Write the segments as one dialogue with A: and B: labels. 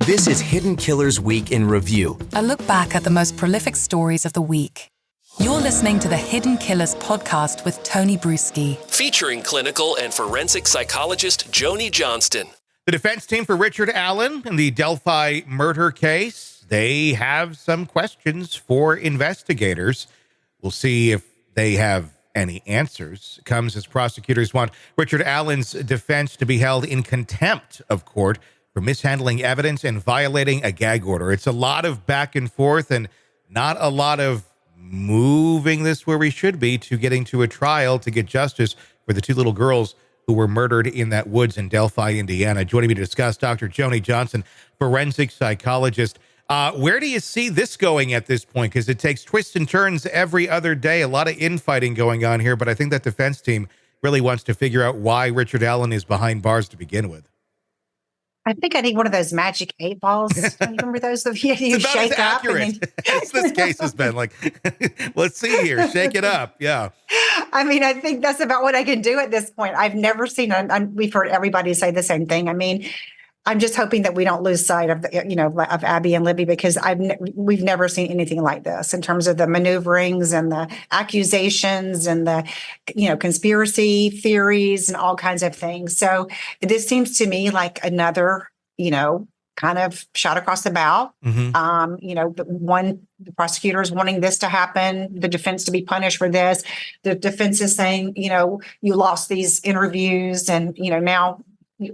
A: This is Hidden Killers Week in Review.
B: A look back at the most prolific stories of the week. You're listening to the Hidden Killers podcast with Tony Brueski.
C: Featuring clinical and forensic psychologist Joni Johnston.
D: The defense team for Richard Allen in the Delphi murder case, they have some questions for investigators. We'll see if they have any answers. It comes as prosecutors want Richard Allen's defense to be held in contempt of court for mishandling evidence and violating a gag order. It's a lot of back and forth and not a lot of moving this where we should be to getting to a trial to get justice for the two little girls who were murdered in that woods in Delphi, Indiana. Joining me to discuss, Dr. Joni Johnston, forensic psychologist. Where do you see this going at this point? Because it takes twists and turns every other day. A lot of infighting going on here, but I think that defense team really wants to figure out why Richard Allen is behind bars to begin with.
E: I think I need one of those magic 8 balls. Do you remember those? You shake up. And then...
D: This case has been like, let's see here, shake it up. Yeah.
E: I mean, I think that's about what I can do at this point. I've never seen, we've heard everybody say the same thing. I mean, I'm just hoping that we don't lose sight of of Abby and Libby, because we've never seen anything like this in terms of the maneuverings and the accusations and the, conspiracy theories and all kinds of things. So this seems to me like another, kind of shot across the bow. Mm-hmm. The prosecutor is wanting this to happen, the defense to be punished for this. The defense is saying, you lost these interviews and, now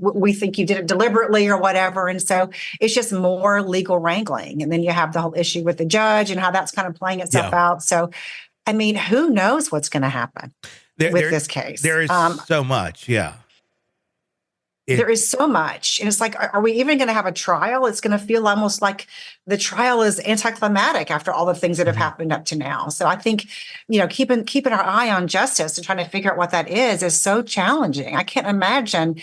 E: we think you did it deliberately or whatever. And so it's just more legal wrangling. And then you have the whole issue with the judge and how that's kind of playing itself out. So, I mean, who knows what's going to happen with this case?
D: There is so much. Yeah.
E: There is so much. And it's like, are we even going to have a trial? It's going to feel almost like the trial is anticlimactic after all the things that have happened up to now. So I think, keeping our eye on justice and trying to figure out what that is so challenging. I can't imagine,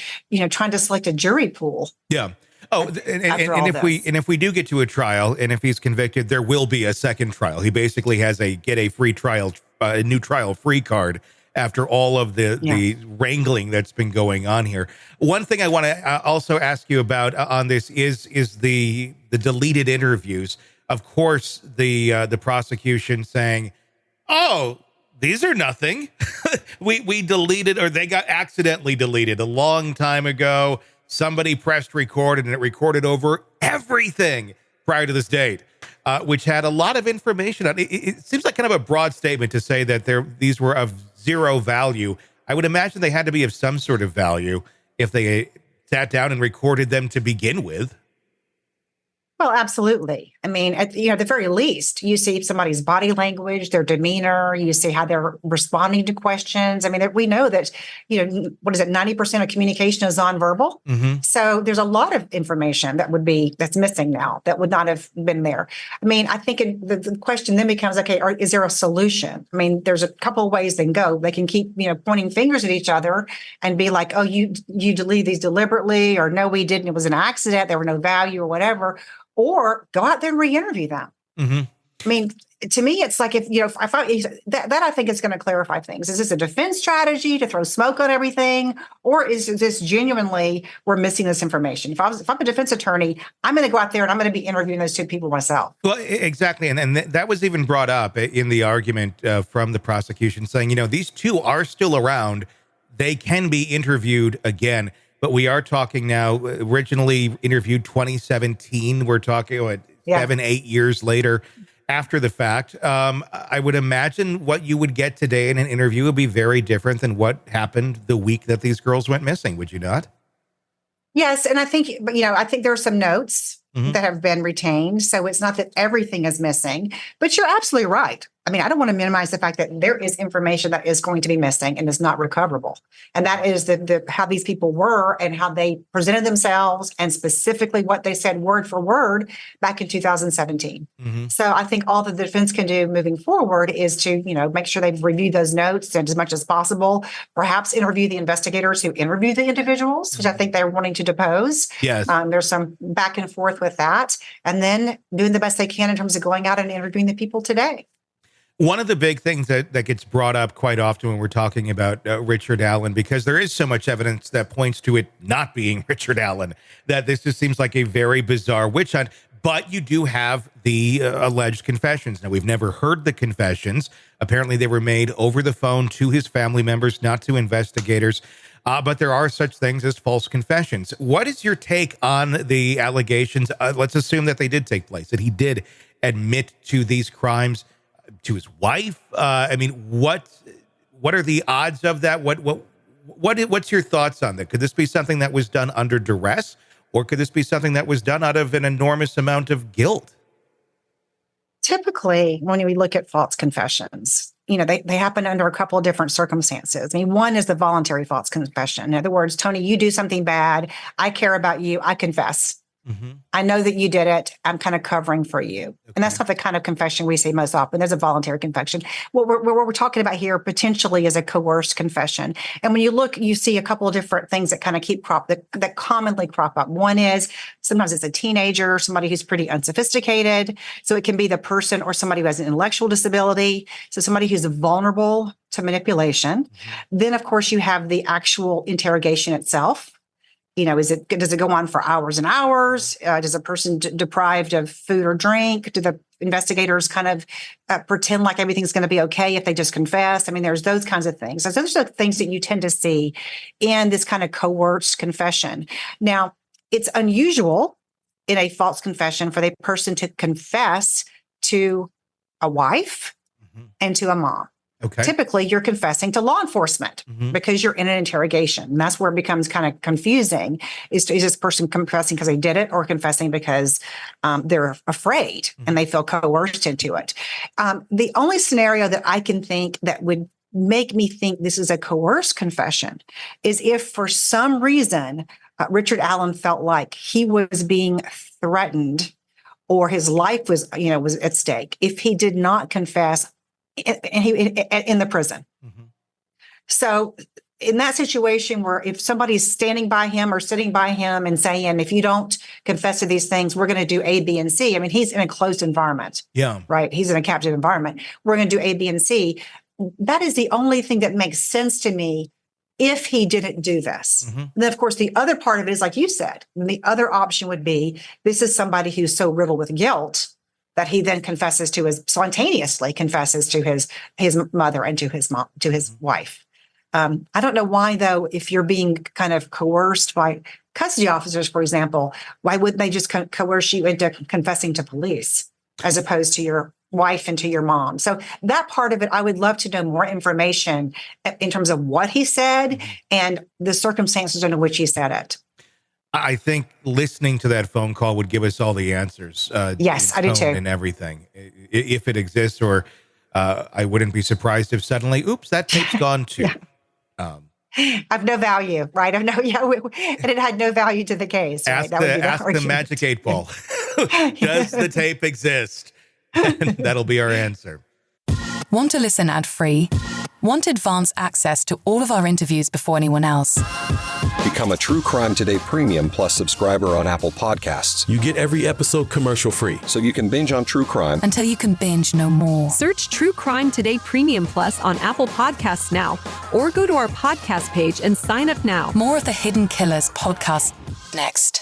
E: trying to select a jury pool.
D: Yeah. Oh, and if we do get to a trial, and if he's convicted, there will be a second trial. He basically has a free trial, a new trial free card after all of the wrangling that's been going on here. One thing I want to also ask you about on this is the deleted interviews. Of course, the prosecution saying, "Oh, these are nothing. we deleted, or they got accidentally deleted a long time ago. Somebody pressed record and it recorded over everything prior to this date." Which had a lot of information on it. It seems like kind of a broad statement to say that these were of zero value. I would imagine they had to be of some sort of value if they sat down and recorded them to begin with.
E: Well, absolutely. I mean, at the very least, you see somebody's body language, their demeanor, you see how they're responding to questions. I mean, we know that, 90% of communication is nonverbal. Mm-hmm. So there's a lot of information that's missing now that would not have been there. I mean, I think the question then becomes, okay, is there a solution? I mean, there's a couple of ways they can go. They can keep, pointing fingers at each other and be like, oh, you deleted these deliberately, or no, we didn't. It was an accident. There were no value or whatever. Or go out there and re-interview them. Mm-hmm. I mean, to me, it's like if I think it's going to clarify things. Is this a defense strategy to throw smoke on everything, or is this genuinely we're missing this information? If I'm a defense attorney, I'm going to go out there and I'm going to be interviewing those two people myself.
D: Well, exactly, and that was even brought up in the argument from the prosecution, saying, these two are still around. They can be interviewed again. But we are talking now, originally interviewed 2017. We're talking 7-8 years later after the fact. I would imagine what you would get today in an interview would be very different than what happened the week that these girls went missing. Would you not?
E: Yes. And I think there are some notes that have been retained. So it's not that everything is missing, but you're absolutely right. I mean, I don't want to minimize the fact that there is information that is going to be missing and is not recoverable. And that is how these people were and how they presented themselves, and specifically what they said word for word back in 2017. Mm-hmm. So I think all that the defense can do moving forward is to, make sure they've reviewed those notes and as much as possible, perhaps interview the investigators who interviewed the individuals, which I think they're wanting to depose.
D: Yes.
E: There's some back and forth with that. And then doing the best they can in terms of going out and interviewing the people today.
D: One of the big things that gets brought up quite often when we're talking about Richard Allen, because there is so much evidence that points to it not being Richard Allen, that this just seems like a very bizarre witch hunt. But you do have the alleged confessions. Now, we've never heard the confessions. Apparently, they were made over the phone to his family members, not to investigators. But there are such things as false confessions. What is your take on the allegations? Let's assume that they did take place, that he did admit to these crimes to his wife. I mean, what are the odds of that? What's your thoughts on that? Could this be something that was done under duress, or could this be something that was done out of an enormous amount of guilt?
E: Typically, when we look at false confessions, they happen under a couple of different circumstances. I mean, one is the voluntary false confession. In other words, Tony, you do something bad. I care about you. I confess. Mm-hmm. I know that you did it. I'm kind of covering for you. Okay. And that's not the kind of confession we see most often. There's a voluntary confession. What we're talking about here potentially is a coerced confession. And when you look, you see a couple of different things that kind of that commonly crop up. One is sometimes it's a teenager, somebody who's pretty unsophisticated. So it can be the person or somebody who has an intellectual disability. So somebody who's vulnerable to manipulation. Mm-hmm. Then, of course, you have the actual interrogation itself. Does it go on for hours and hours? Does a person deprived of food or drink? Do the investigators kind of pretend like everything's going to be okay if they just confess? I mean, there's those kinds of things. So those are the things that you tend to see in this kind of coerced confession. Now, it's unusual in a false confession for the person to confess to a wife mm-hmm. and to a mom. Okay. Typically, you're confessing to law enforcement mm-hmm. because you're in an interrogation. And that's where it becomes kind of confusing. Is this person confessing because they did it, or confessing because they're afraid mm-hmm. and they feel coerced into it? The only scenario that I can think that would make me think this is a coerced confession is if for some reason Richard Allen felt like he was being threatened or his life was at stake if he did not confess and he in the prison. Mm-hmm. So in that situation where if somebody's standing by him or sitting by him and saying, if you don't confess to these things, we're going to do A, B, and C. I mean, he's in a closed environment. Yeah. Right. He's in a captive environment. We're going to do A, B, and C. That is the only thing that makes sense to me if he didn't do this. Mm-hmm. Then, of course, the other part of it is, like you said, the other option would be, this is somebody who's so riddled with guilt that he then spontaneously confesses to his mother and to his mom, to his wife. I don't know why, though, if you're being kind of coerced by custody officers, for example, why wouldn't they just coerce you into confessing to police as opposed to your wife and to your mom? So that part of it, I would love to know more information in terms of what he said and the circumstances under which he said it.
D: I think listening to that phone call would give us all the answers.
E: Yes, I do too.
D: And everything, if it exists, or I wouldn't be surprised if suddenly, oops, that tape's gone too.
E: Yeah. I've no value, right? And it had no value to the case. Right?
D: Ask the magic 8-ball. Does the tape exist? And that'll be our answer.
B: Want to listen ad-free? Want advanced access to all of our interviews before anyone else?
F: Become a True Crime Today Premium Plus subscriber on Apple Podcasts.
G: You get every episode commercial-free.
F: So you can binge on true crime
B: until you can binge no more.
H: Search True Crime Today Premium Plus on Apple Podcasts now, or go to our podcast page and sign up now.
B: More of the Hidden Killers podcast next.